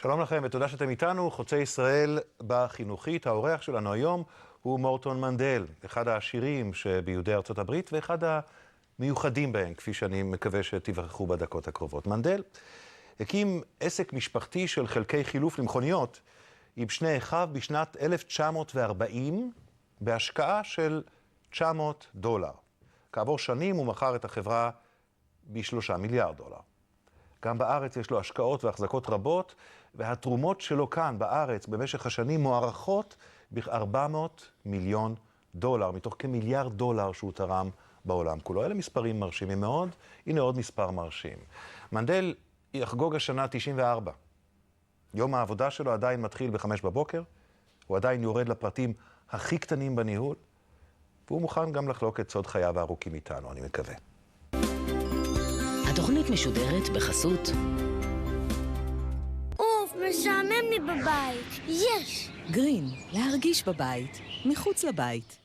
שלום לכם ותודה שאתם איתנו. חוצה ישראל בחינוכית. האורח שלנו היום הוא מורטון מנדל, אחד העשירים שביהודי ארצות הברית ואחד המיוחדים בהם, כפי שאני מקווה שתיווכחו בדקות הקרובות. מנדל הקים עסק משפחתי של חלקי חילוף למכוניות עם שני אחיו בשנת 1940 בהשקעה של $900. כעבור שנים הוא מכר את החברה ב$3 מיליארד. גם בארץ יש לו השקעות והחזקות רבות, והתרומות שלו כאן בארץ במשך השנים מוערכות ב$400 מיליון, מתוך כ$1 מיליארד שהוא תרם בעולם כולו. אלה מספרים מרשימים מאוד. הנה עוד מספר מרשים. מנדל יחגוג השנה 94. יום העבודה שלו עדיין מתחיל ב-5 בבוקר, הוא עדיין יורד לפרטים הכי קטנים בניהול, והוא מוכן גם לחלוק את סוד חייו הארוכים איתנו, אני מקווה. התוכנית משודרת בחסות אוף, משעמם לי בבית. יש! גרין, להרגיש בבית, מחוץ לבית.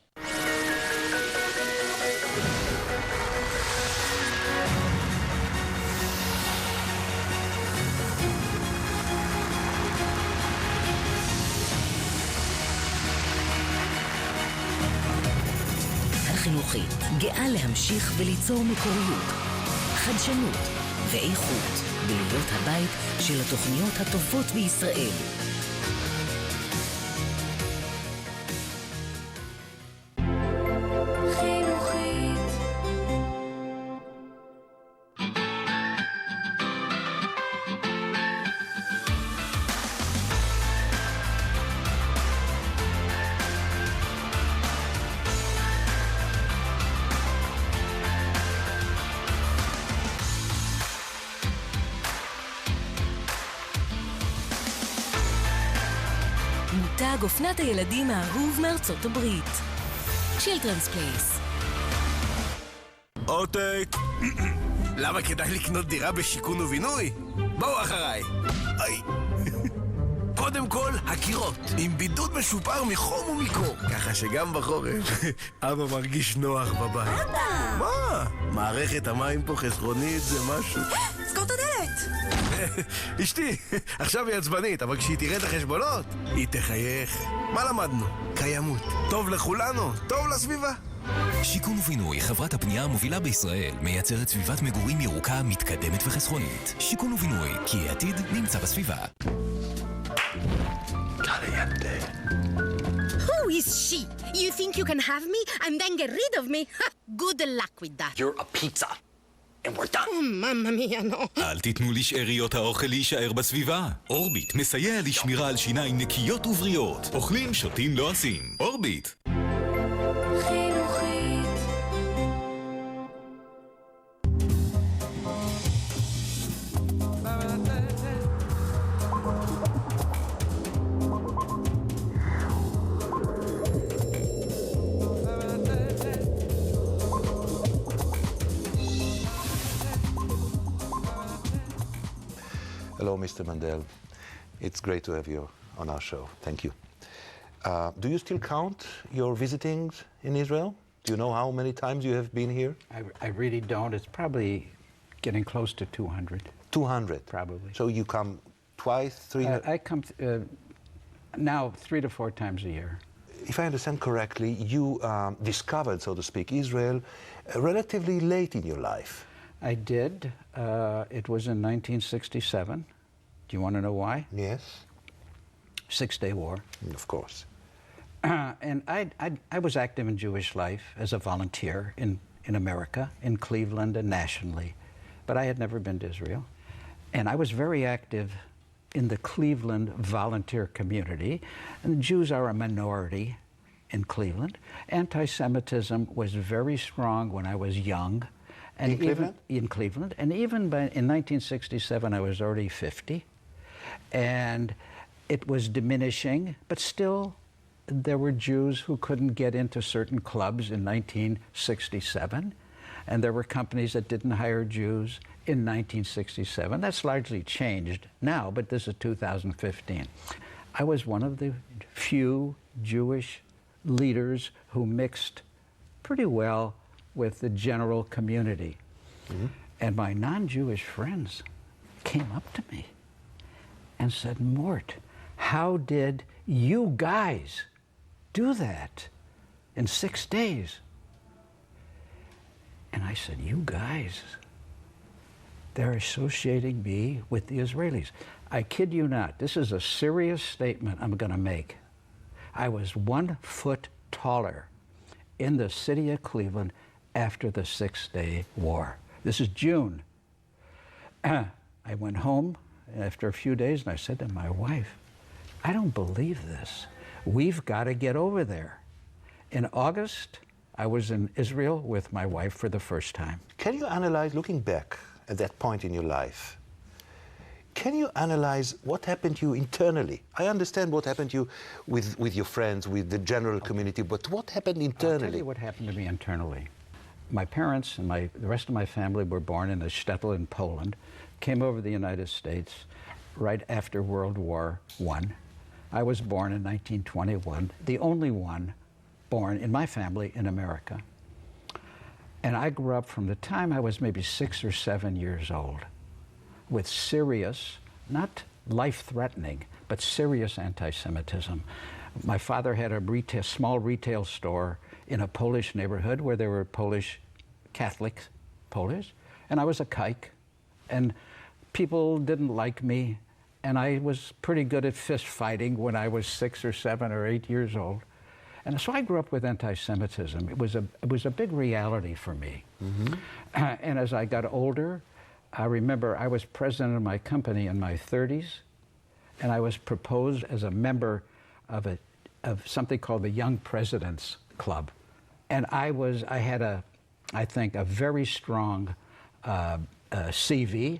החינוכית גאה להמשיך וליצור מקוריות, חדשנות ואיכות בלהיות הבית של התוכניות הטובות בישראל. חינוכית. מותג אופנת הילדים האהוב מארצות הברית. צ'ילדרנס פלייס. עותק. למה כדאי לקנות דירה בשיכון ובינוי? בואו אחריי. איי. קודם כל, הקירות. עם בידוד משופר מחום ומקור. ככה שגם בחורף, אבא מרגיש נוח בבית. אבא! מה? מערכת המים פה חסכונית זה משהו. סגור את הדלת! אשתי, עכשיו היא עצבנית, אבל כשהיא תראה את החשבונות, היא תחייך. מה למדנו? קיימות. טוב לכולנו, טוב לסביבה. שיכון ובינוי, חברת הפנייה המובילה בישראל, מייצרת סביבת מגורים ירוקה, מתקדמת וחסכונית. שיכון ובינוי, כי העתיד נמצא בסביבה. Who is she? You think you can have me and then get rid of me? Good luck with that. You're a pizza. And we're done. Oh, mamma mia, no. אל תיתנו לשאריות האוכל להישאר בסביבה. אורביט מסייע לשמירה על שיניים נקיות ובריאות. אוכלים, שותים, לא עשים. אורביט. חינוכית. Hello, Mr. Mandel. It's great to have you on our show. Thank you. Do you still count your visitings in Israel? Do you know how many times you have been here? I really don't. It's probably getting close to 200. 200? Probably. So you come twice, three? I come now 3 to 4 times a year. If I understand correctly, you discovered, so to speak, Israel relatively late in your life. I did. It was in 1967. Do you want to know why? Yes. Six-Day War. Of course. And I was active in Jewish life as a volunteer in America, in Cleveland and nationally. But I had never been to Israel. And I was very active in the Cleveland volunteer community. And the Jews are a minority in Cleveland. Anti-Semitism was very strong when I was young. And in Cleveland? In Cleveland. And even in 1967, I was already 50. And it was diminishing, but still there were Jews who couldn't get into certain clubs in 1967. And there were companies that didn't hire Jews in 1967. That's largely changed now, but this is 2015. I was one of the few Jewish leaders who mixed pretty well with the general community. Mm-hmm. And my non-Jewish friends came up to me and said, Mort, how did you guys do that in 6 days? And I said, you guys? They're associating me with the Israelis. I kid you not, this is a serious statement I'm going to make. I was 1 foot taller in the city of Cleveland after the 6-day war. This is June. I went home after a few days and I said to my wife, I don't believe this. We've got to get over there. In August, I was in Israel with my wife for the first time. Can you analyze, looking back at that point in your life, can you analyze what happened to you internally? I understand what happened to you with your friends, with the general community, but what happened internally? I'll tell you what happened to me internally. My parents and the rest of my family were born in a shtetl in Poland, came over to the United States right after World War I. I was born in 1921, the only one born in my family in America. And I grew up from the time I was maybe 6 or 7 years old with serious, not life-threatening, but serious anti-Semitism. My father had a small retail store in a Polish neighborhood where there were Polish Catholics, Polish, and I was a kike, and people didn't like me, and I was pretty good at fist fighting when I was 6 or 7 or 8 years old. And so I grew up with anti-Semitism. It was a big reality for me. Mm-hmm. And as I got older, I remember I was president of my company in my 30s, and I was proposed as a member of something called the Young Presidents Club. And I had I think, a very strong CV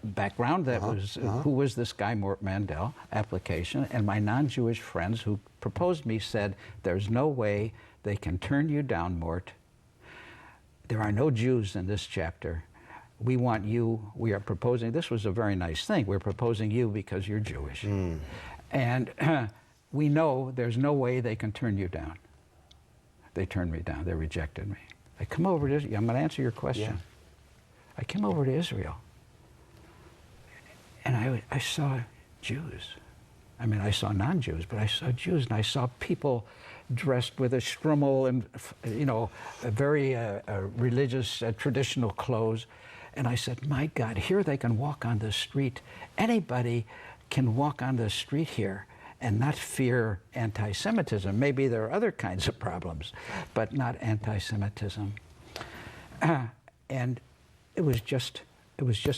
background that was, who was this guy, Mendel, application, and my non-Jewish friends who proposed me said, there's no way they can turn you down, Mort. There are no Jews in this chapter. We want you, we are proposing, this was a very nice thing, we're proposing you because you're Jewish. Mm. And we know there's no way they can turn you down. They turned me down, they rejected me. I come over to Israel, I'm going to answer your question. Yeah. I came over to Israel, and I saw Jews. I mean, I saw non-Jews, but I saw Jews, and I saw people dressed with a shrummel and, you know, a very religious, traditional clothes. And I said, my God, here they can walk on the street. Anybody can walk on the street here and not fear anti-Semitism. Maybe there are other kinds of problems, but not anti-Semitism. And it was just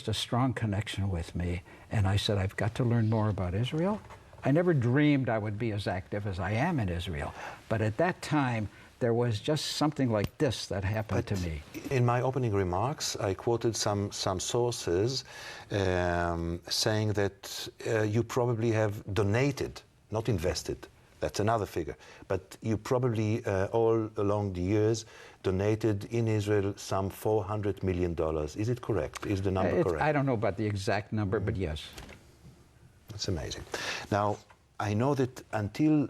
a strong connection with me. And I said, I've got to learn more about Israel. I never dreamed I would be as active as I am in Israel. But at that time, there was just something like this that happened to me. In my opening remarks, I quoted some sources saying that you probably have donated, not invested, that's another figure, but you probably all along the years donated in Israel some $400 million. Is it correct? Is the number correct? I don't know about the exact number, but yes. That's amazing. Now, I know that until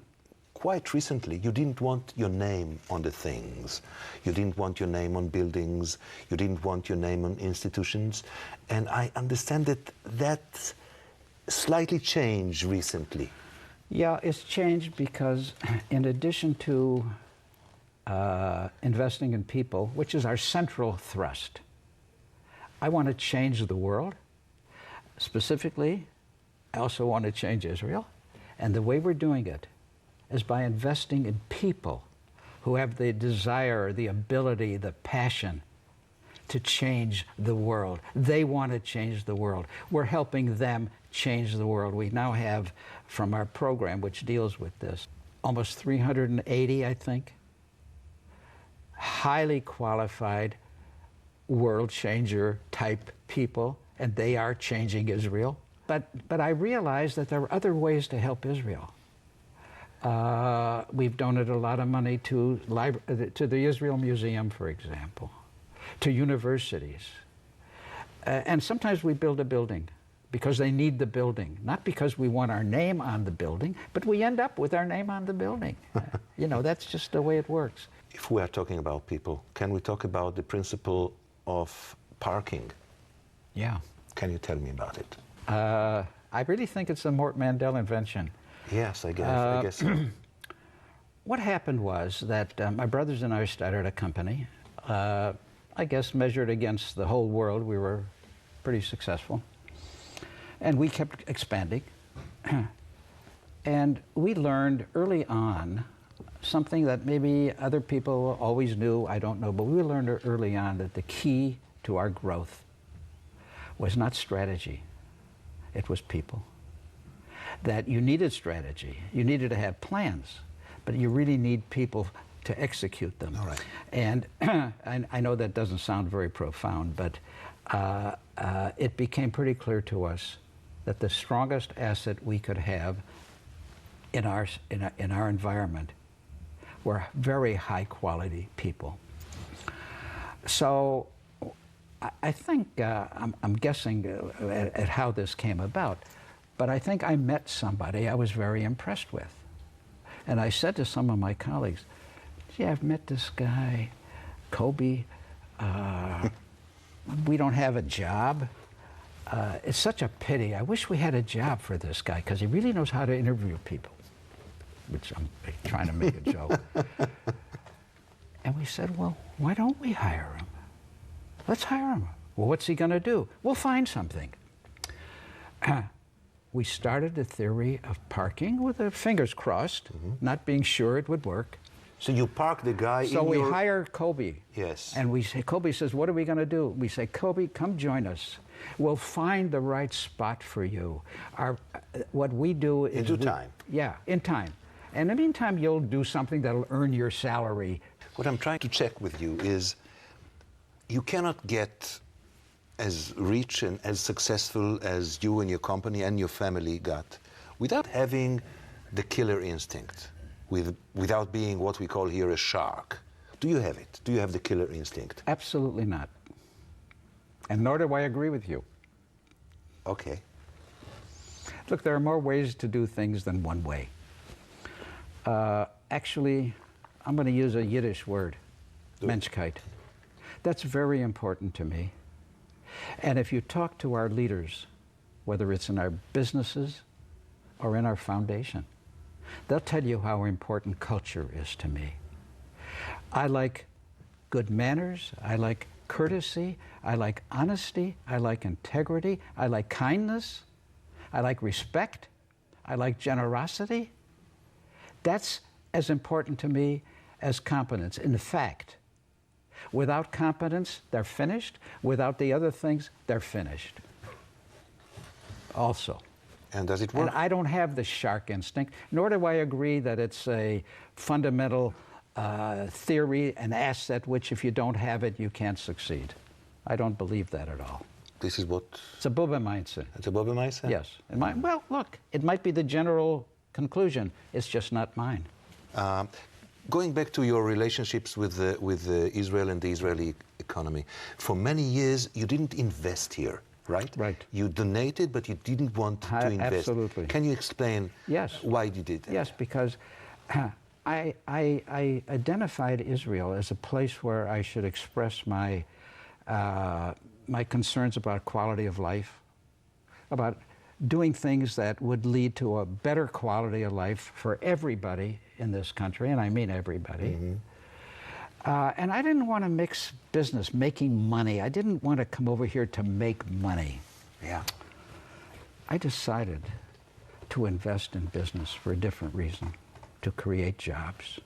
quite recently, you didn't want your name on the things. You didn't want your name on buildings. You didn't want your name on institutions. And I understand that that slightly changed recently. Yeah, it's changed because in addition to investing in people, which is our central thrust, I want to change the world. Specifically, I also want to change Israel. And the way we're doing it is by investing in people who have the desire, the ability, the passion to change the world. They want to change the world. We're helping them change the world. We now have, from our program, which deals with this, almost 380, I think, highly qualified world changer type people, and they are changing Israel. But I realized that there are other ways to help Israel. We've donated a lot of money to the Israel Museum, for example, to universities. And sometimes we build a building because they need the building, not because we want our name on the building, but we end up with our name on the building. You know, that's just the way it works. If we are talking about people, can we talk about the principle of parking? Yeah. Can you tell me about it? I really think it's a Mandel invention. Yes, I guess so. What happened was that my brothers and I started a company. I guess measured against the whole world, we were pretty successful. And we kept expanding. And we learned early on something that maybe other people always knew, I don't know, but we learned early on that the key to our growth was not strategy, it was people. That you needed strategy, you needed to have plans, but you really need people to execute them. All right. And I know that doesn't sound very profound, but it became pretty clear to us that the strongest asset we could have in our environment were very high quality people. So I think, I'm guessing at how this came about, but I think I met somebody I was very impressed with. And I said to some of my colleagues, gee, I've met this guy, Kobe. We don't have a job. It's such a pity. I wish we had a job for this guy because he really knows how to interview people, which I'm trying to make a joke. And we said, well, why don't we hire him? Let's hire him. Well, what's he going to do? We'll find something. We started the theory of parking with our fingers crossed, not being sure it would work. So you park the guy So we hire Kobe. Yes. And we say, Kobe says, what are we going to do? We say, Kobe, come join us. We'll find the right spot for you. What we do is... In due time. Yeah, in time. And in the meantime, you'll do something that'll earn your salary. What I'm trying to check with you is you cannot get as rich and as successful as you and your company and your family got without having the killer instinct, without being what we call here a shark. Do you have it? Do you have the killer instinct? Absolutely not. And nor do I agree with you. Okay. Look, there are more ways to do things than one way. Actually, I'm going to use a Yiddish word, Menschkeit. That's very important to me. And if you talk to our leaders, whether it's in our businesses or in our foundation, they'll tell you how important culture is to me. I like good manners, I like courtesy, I like honesty, I like integrity, I like kindness, I like respect, I like generosity. That's as important to me as competence. In fact, without competence, they're finished. Without the other things, they're finished. Also. And does it work? And I don't have the shark instinct, nor do I agree that it's a fundamental theory, an asset, which if you don't have it, you can't succeed. I don't believe that at all. This is what? It's a Bubba mindset. It's a Bubba mindset? Yes. Well, look, it might be the general conclusion. It's just not mine. Going back to your relationships with Israel and the Israeli economy, for many years you didn't invest here, right? Right. You donated, but you didn't want to invest. Absolutely. Can you explain why you did that? Yes, because I identified Israel as a place where I should express my concerns about quality of life, about doing things that would lead to a better quality of life for everybody in this country, and I mean everybody. And I didn't want to mix business, making money. I didn't want to come over here to make money. Yeah. I decided to invest in business for a different reason, to create jobs.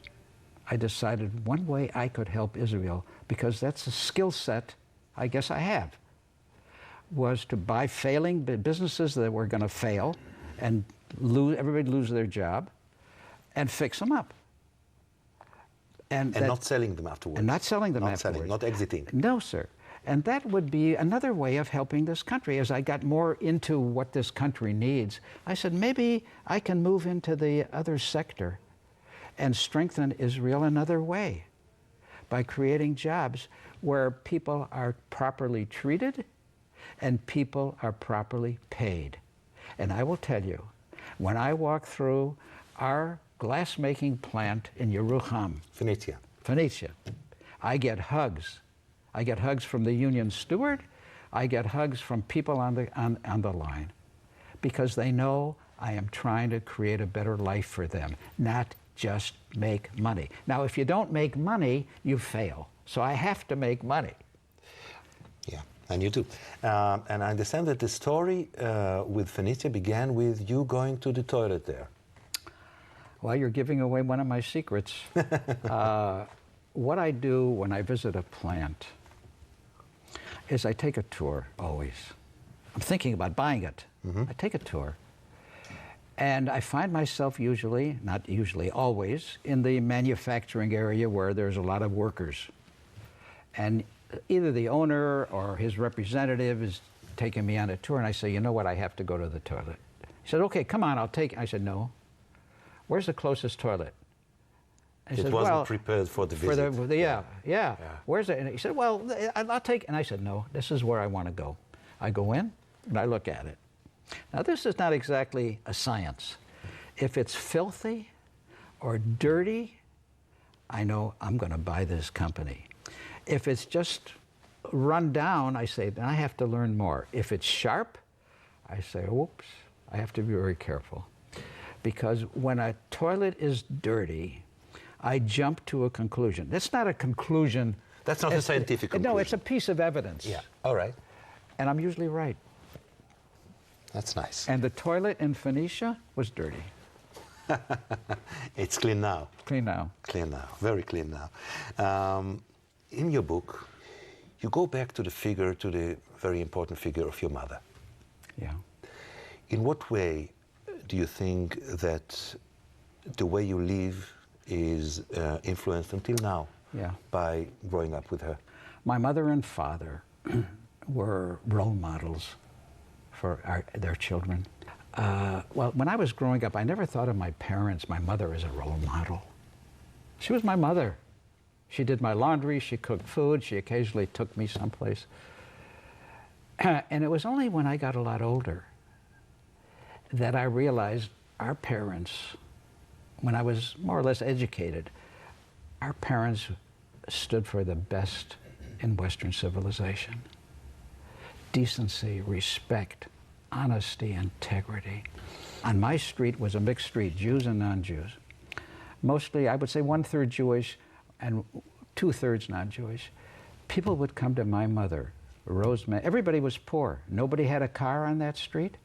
I decided one way I could help Israel, because that's a skill set I guess I have, was to buy failing businesses that were going to fail and everybody lose their job and fix them up. And not selling them afterwards. And not selling them afterwards. Selling, not exiting. No, sir. And that would be another way of helping this country. As I got more into what this country needs, I said, maybe I can move into the other sector and strengthen Israel another way by creating jobs where people are properly treated and people are properly paid. And I will tell you, when I walk through our glass-making plant in Yerucham, Phoenicia, I get hugs. I get hugs from the union steward. I get hugs from people on the line, because they know I am trying to create a better life for them, not just make money. Now, if you don't make money, you fail. So I have to make money. Yeah, and you do. And I understand that the story with Phoenicia began with you going to the toilet there. Well, you're giving away one of my secrets. What I do when I visit a plant is I take a tour, always. I'm thinking about buying it. I take a tour. And I find myself usually, not usually, always, in the manufacturing area where there's a lot of workers. And either the owner or his representative is taking me on a tour, and I say, you know what, I have to go to the toilet. He said, okay, come on, I'll take it. I said, no. Where's the closest toilet? He it said, wasn't well, prepared for the visit. Yeah. Where's it? And he said, well, I'll take it. And I said, no, this is where I want to go. I go in and I look at it. Now, this is not exactly a science. If it's filthy or dirty, I know I'm going to buy this company. If it's just run down, I say, then I have to learn more. If it's sharp, I say, whoops, I have to be very careful. Because when a toilet is dirty, I jump to a conclusion. That's not a conclusion. That's not a scientific conclusion. No, it's a piece of evidence. Yeah, all right. And I'm usually right. That's nice. And the toilet in Phoenicia was dirty. It's clean now. Clean now. Clean now, very clean now. In your book, you go back to the very important figure of your mother. Yeah. In what way do you think that the way you live is influenced until now by growing up with her? My mother and father were role models for their children. Well, when I was growing up, I never thought of my parents, my mother, as a role model. She was my mother. She did my laundry, she cooked food, she occasionally took me someplace. And it was only when I got a lot older that I realized our parents, when I was more or less educated, our parents stood for the best in Western civilization. Decency, respect, honesty, integrity. On my street was a mixed street, Jews and non-Jews. Mostly, I would say 1/3 Jewish and 2/3 non-Jewish. People would come to my mother, Rosemary. Everybody was poor. Nobody had a car on that street.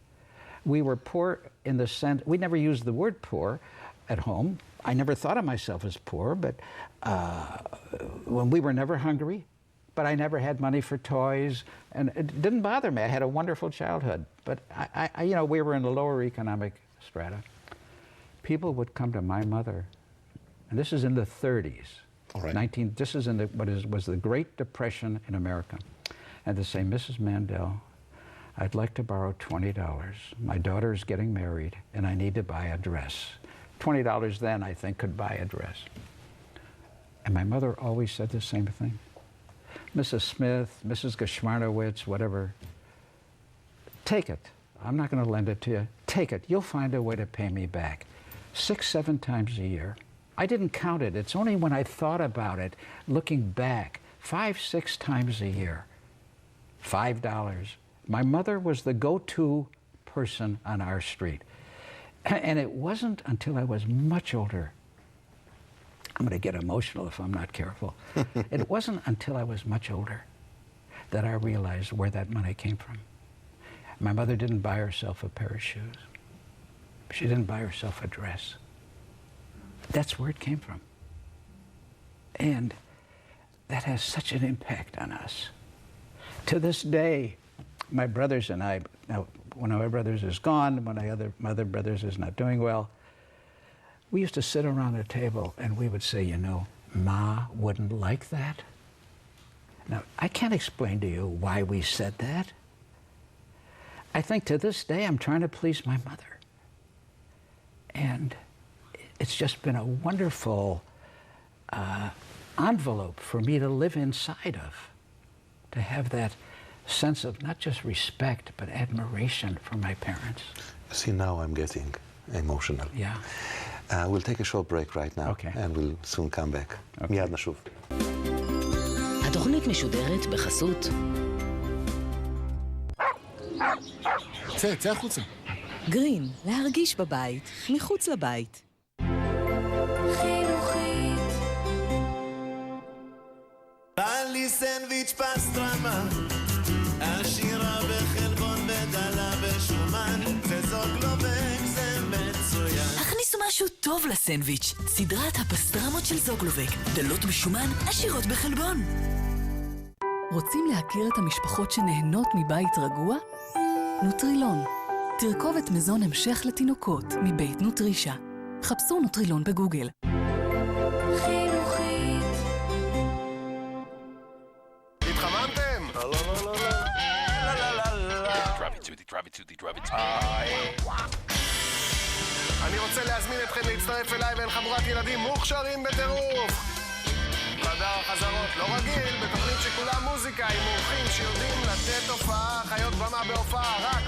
We were poor in the sense, we never used the word poor at home. I never thought of myself as poor, but when we were never hungry, but I never had money for toys, and it didn't bother me. I had a wonderful childhood, but you know, we were in the lower economic strata. People would come to my mother, and this is in the 30s. All right. This is in what was the Great Depression in America, and they say, Mrs. Mendel, I'd like to borrow $20. My daughter's getting married, and I need to buy a dress. $20 then, I think, could buy a dress. And my mother always said the same thing. Mrs. Smith, Mrs. Geschmarnowitz, whatever, take it. I'm not going to lend it to you. Take it. You'll find a way to pay me back. 6, 7 times a year. I didn't count it. It's only when I thought about it, looking back, 5, 6 times a year. $5. My mother was the go-to person on our street. And it wasn't until I was much older, I'm going to get emotional if I'm not careful. It wasn't until I was much older that I realized where that money came from. My mother didn't buy herself a pair of shoes. She didn't buy herself a dress. That's where it came from. And that has such an impact on us. To this day, my brothers and I, now one of my brothers is gone, my other brothers is not doing well, we used to sit around a table and we would say, you know, Ma wouldn't like that. Now, I can't explain to you why we said that. I think to this day I'm trying to please my mother. And it's just been a wonderful envelope for me to live inside of, to have that sense of not just respect, but admiration for my parents. See, now I'm getting emotional. Yeah. We'll take a short break right now, and we'll soon come back. מיד נשוב. התוכנית משודרת בחסות צא החוצה. גרין, להרגיש בבית, מחוץ לבית. חינוכית. בא לי סנדוויץ' פסטרמה, עשירה בחלבון ודלה בשומן, וזוגלובק זה מצוין. הכניסו משהו טוב לסנדוויץ', סדרת הפסטרמות של זוגלובק, דלות בשומן, עשירות בחלבון. רוצים להכיר את המשפחות שנהנות מבית רגוע? נוטרילון, תרכובת מזון המשך לתינוקות מבית נוטרישה. חפשו נוטרילון בגוגל. חינוכית. התחממתם? לא, לא, לא, לא. לא, לא, לא, לא. Drop it. אני רוצה להזמין אתכם להצטרף אליי ואל חבורת ילדים מוכשרים בטירוף. חדר החזרות לא רגיל, בתוכנית שכולה מוזיקה עם אורחים שיודעים לתת הופעה, חיות במה בהופעה, רק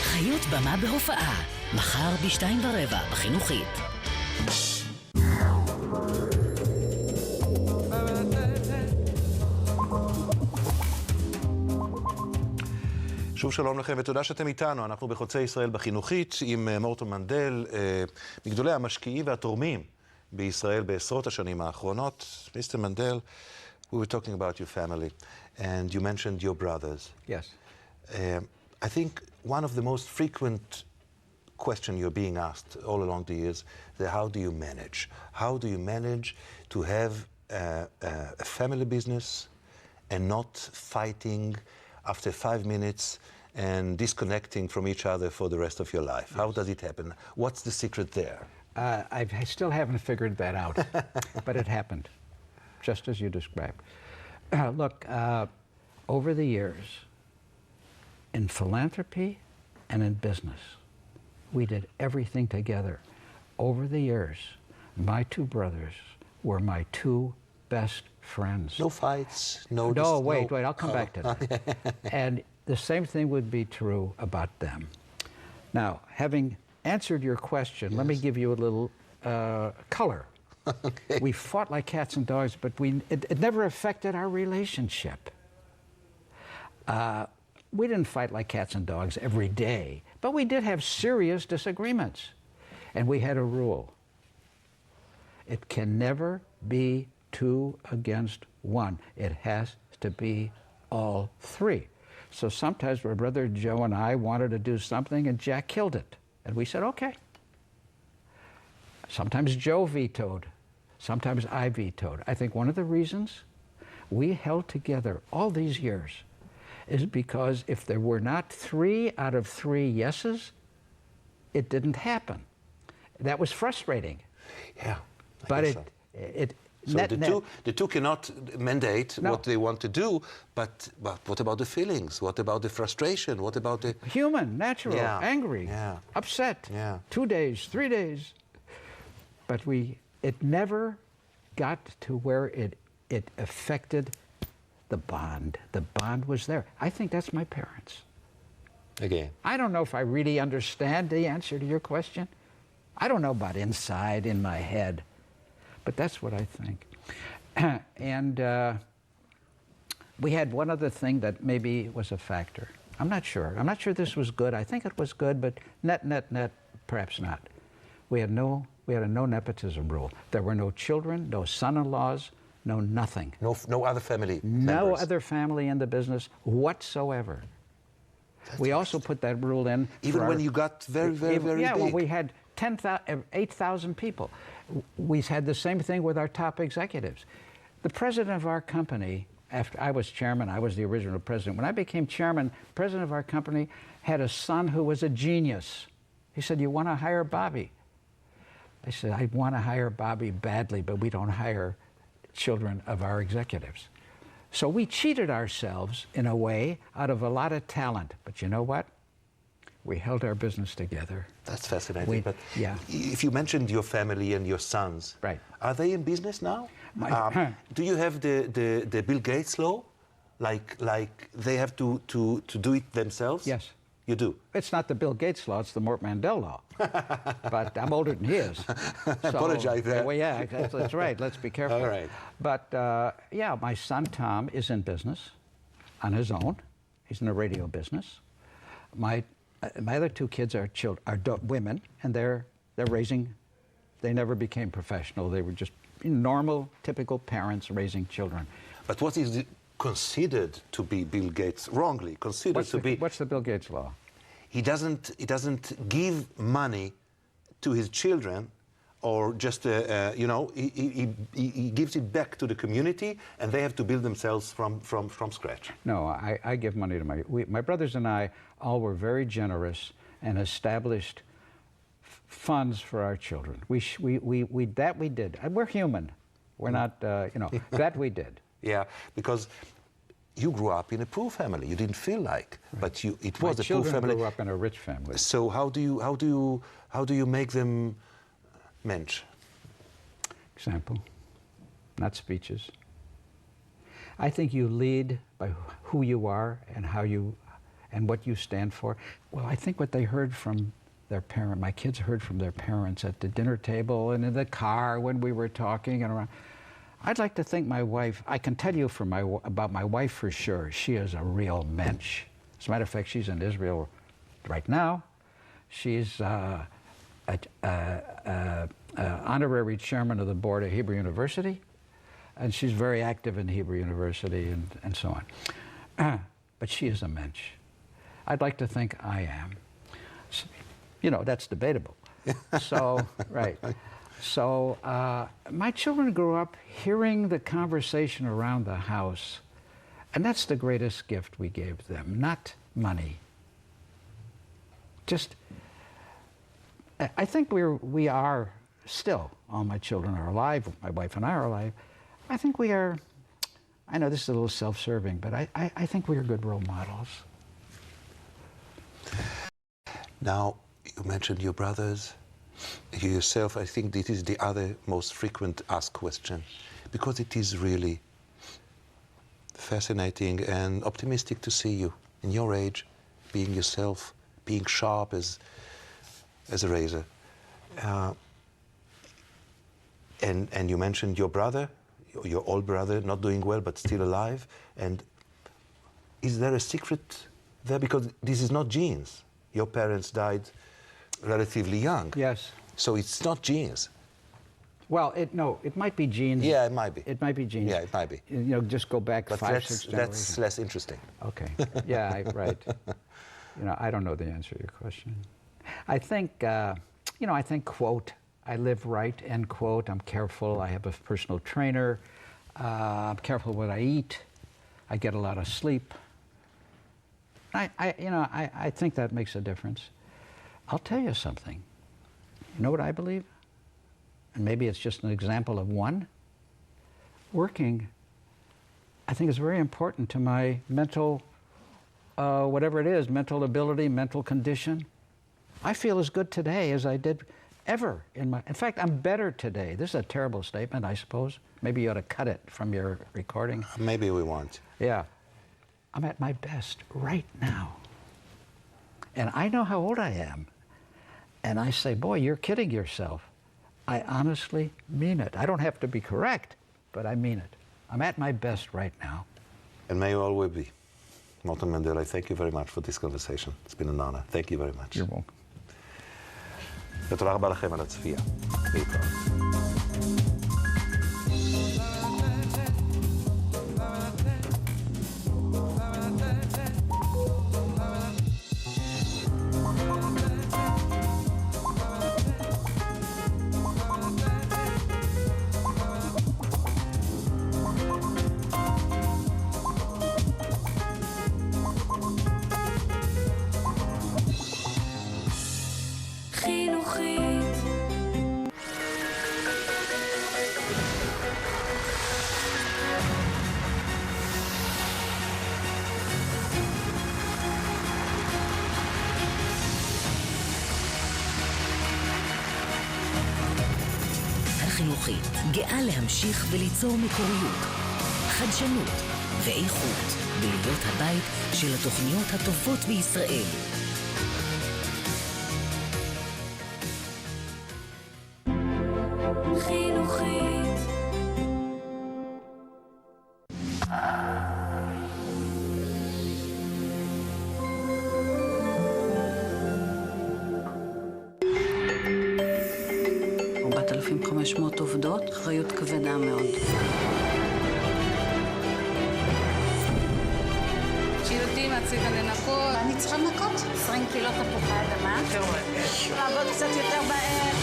חיות במה בהופעה, מחר ב-14:15 בחינוכית. שוב שלום לכם ותודה שאתם איתנו. אנחנו בחוצה ישראל בחינוכית עם מורטון מנדל, מגדולי המשקיעים והתורמים בישראל בעשרות השנים האחרונות. Mr. Mandel, we were talking about your family and you mentioned your brothers. Yes. I think one of the most frequent question you're being asked all along the years is how do you manage? How do you manage to have a family business and not fighting after 5 minutes and disconnecting from each other for the rest of your life? Yes. How does it happen? What's the secret there? I still haven't figured that out, but it happened, just as you described. Look, over the years, in philanthropy and in business, we did everything together. Over the years, my two brothers were my two best friends. No fights, no... Wait, I'll come back to that. And the same thing would be true about them. Now, having answered your question, yes. Let me give you a little color. Okay. We fought like cats and dogs, but it never affected our relationship. We didn't fight like cats and dogs every day, but we did have serious disagreements. And we had a rule. It can never be 2 against 1. It has to be all 3. So sometimes my brother Joe and I wanted to do something and Jack killed it. And we said, okay. Sometimes Joe vetoed. Sometimes I vetoed. I think one of the reasons we held together all these years is because if there were not 3 out of 3 yeses, it didn't happen. That was frustrating. Yeah. But So the two cannot mandate what they want to do, but what about the feelings? What about the frustration? What about the... Human, natural, angry, upset, 2 days, 3 days. But it never got to where it affected the bond. The bond was there. I think that's my parents. Again. I don't know if I really understand the answer to your question. I don't know about inside in my head. But that's what I think. And we had one other thing that maybe was a factor. I'm not sure. I'm not sure this was good. I think it was good, but net, perhaps not. We had a no nepotism rule. There were no children, no son-in-laws, no nothing. No other family members. No other family in the business whatsoever. We also put that rule in. Even when you got very big. Yeah, when we had 8,000 people. We had the same thing with our top executives. The president of our company, after I was chairman, I was the original president. When I became chairman, the president of our company had a son who was a genius. He said, "You want to hire Bobby?" I said, "I want to hire Bobby badly, but we don't hire children of our executives." So we cheated ourselves in a way out of a lot of talent. But you know what? We held our business together. That's fascinating. But yeah. If you mentioned your family and your sons, right? Are they in business now? Do you have the Bill Gates law, like they have to do it themselves? Yes. You do? It's not the Bill Gates law, it's the Mandel law. But I'm older than he is. I apologize there. Well, yeah, that's right. Let's be careful. All right. But, my son Tom is in business. on his own. He's in the radio business. My other two kids are women, and they're raising. They never became professional. They were just normal, typical parents raising children. But what is considered to be Bill Gates wrongly considered to be? What's the Bill Gates law? He doesn't give money to his children, or just you know, he gives it back to the community, and they have to build themselves from scratch. No, I give money to my brothers and I all were very generous and established funds for our children. We did. We're human. We're not, you know, that we did. Yeah, because you grew up in a poor family. You didn't feel like, right. But it was a poor family. My children grew up in a rich family. So how do you make them mensch? Example, not speeches. I think you lead by who you are and how you, and what you stand for. Well, I think what they heard from their parent, my kids heard from their parents at the dinner table and in the car when we were talking and around. I'd like to think my wife, I can tell you about my wife for sure, she is a real mensch. As a matter of fact, she's in Israel right now. She's honorary chairman of the board of Hebrew University, and she's very active in Hebrew University and so on. But she is a mensch. I'd like to think I am. So, you know, that's debatable. So, right. So my children grew up hearing the conversation around the house, and that's the greatest gift we gave them, not money. Just, I think we are still, all my children are alive, my wife and I are alive. I think we are, I know this is a little self-serving, but I think we are good role models. Now, you mentioned your brothers. You yourself, I think this is the other most frequent asked question, because it is really fascinating and optimistic to see you in your age, being yourself, being sharp as a razor. And you mentioned your brother, your old brother, not doing well but still alive. And is there a secret there? Because this is not genes. Your parents died relatively young. Yes. So it's not genes. Well, no, it might be genes. Yeah, it might be. It might be genes. Yeah, it might be. You know, just go back but 5, 6 generations. That's less interesting. Okay. Yeah, right. You know, I don't know the answer to your question. I think, you know, I think, quote, I live right, end quote. I'm careful. I have a personal trainer. I'm careful what I eat. I get a lot of sleep. I think that makes a difference. I'll tell you something. You know what I believe? And maybe it's just an example of one. Working, I think, is very important to my mental, whatever it is, mental ability, mental condition. I feel as good today as I did ever in fact, I'm better today. This is a terrible statement, I suppose. Maybe you ought to cut it from your recording. Maybe we won't. Yeah. I'm at my best right now. And I know how old I am. And I say, boy, you're kidding yourself. I honestly mean it. I don't have to be correct, but I mean it. I'm at my best right now. And may you always be. Mורטון Mendel, I thank you very much for this conversation. It's been an honor. Thank you very much. You're welcome. ותודה רבה לכם על הצפייה. להתראות. חינוכית, גאה להמשיך וליצור מקוריות, חדשנות ואיכות, ולהיות הבית של התוכניות הטובות בישראל. חינוכית. 1,500 עובדות, אחריות כבדה מאוד. שירותים רצית לנקות. אני צריכה לנקות 20 קילו תפוחי אדמה. לעבוד קצת יותר בערב.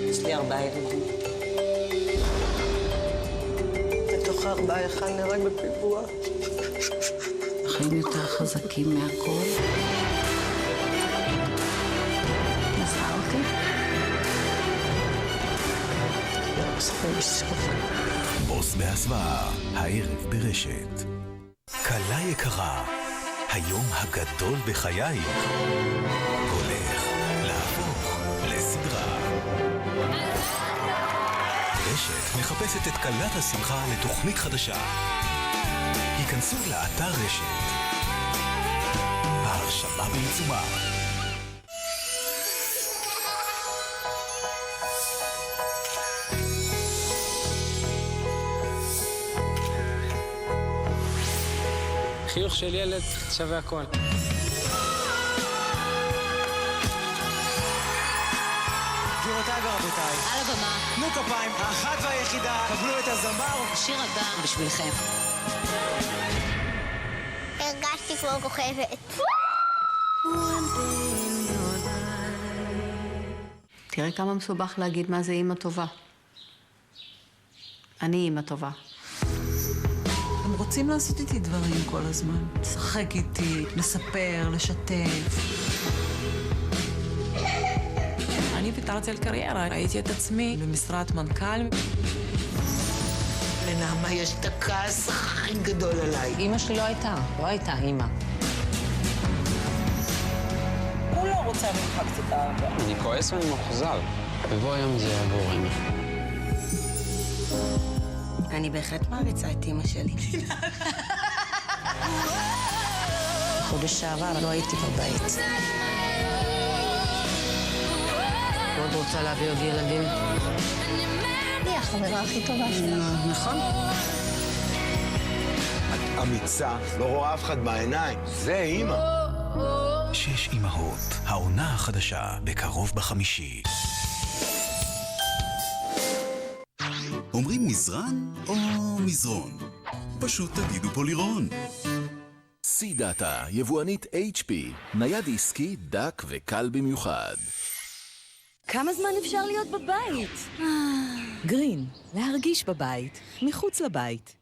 יש לי 4 ילדים. בתוך 4 אחד נהרג בפיגוע. החיים יותר חזקים מהכל. נסערתי. בוס בהסוואה, הערב ברשת. כלה יקרה, היום הגדול בחייך הולך להפוך לסדרה. רשת מחפשת את כלת השמחה לתוכנית חדשה. היכנסו לאתר רשת. ההרשמה בעיצומה. חיוך של ילד שווה הכל. גבירותיי ורבותיי, על הבמה. תנו כפיים, האחת והיחידה, קבלו את הזמר. השיר הבא בשבילכם. הרגשתי כמו כוכבת. תראה כמה מסובך להגיד מה זה אימא טובה. אני אימא טובה. הם רוצים לעשות איתי דברים כל הזמן. לשחק איתי, לספר, לשתף. אני ויתרתי על קריירה, ראיתי את עצמי במשרת מנכ"ל. לנעמה יש את הכעס הכי גדול עליי. אמא שלי לא הייתה אימא. הוא לא רוצה ממך קצת אהבה. אני כועס ואני מאוכזב. ובוא היום זה יעבור אמא. אני בהחלט מעריצה את אמא שלי. חודש שעבר לא הייתי בבית. מאוד רוצה להביא עוד ילדים. היא החברה הכי טובה שלה. נכון. את אמיצה, לא רואה אף אחד בעיניים. זה אימא. 6 אמהות, העונה החדשה, בקרוב בחמישי. אומרים מזרן או מזרון? פשוט תגידו פולירון. C-Data, יבואנית HP, נייד עסקי דק וקל במיוחד. כמה זמן אפשר להיות בבית? גרין, להרגיש בבית, מחוץ לבית.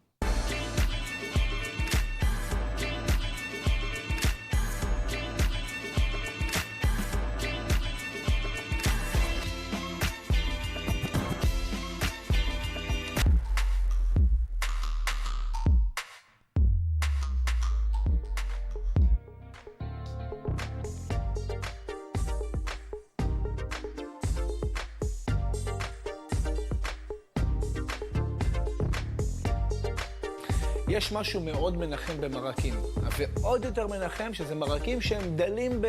יש משהו מאוד מנחם במרקים, ועוד יותר מנחם שזה מרקים שהם דלים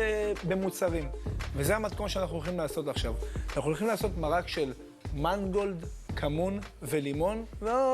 במוצרים. וזה המתכון שאנחנו הולכים לעשות עכשיו. אנחנו הולכים לעשות מרק של מנגולד, כמון ולימון, ועוד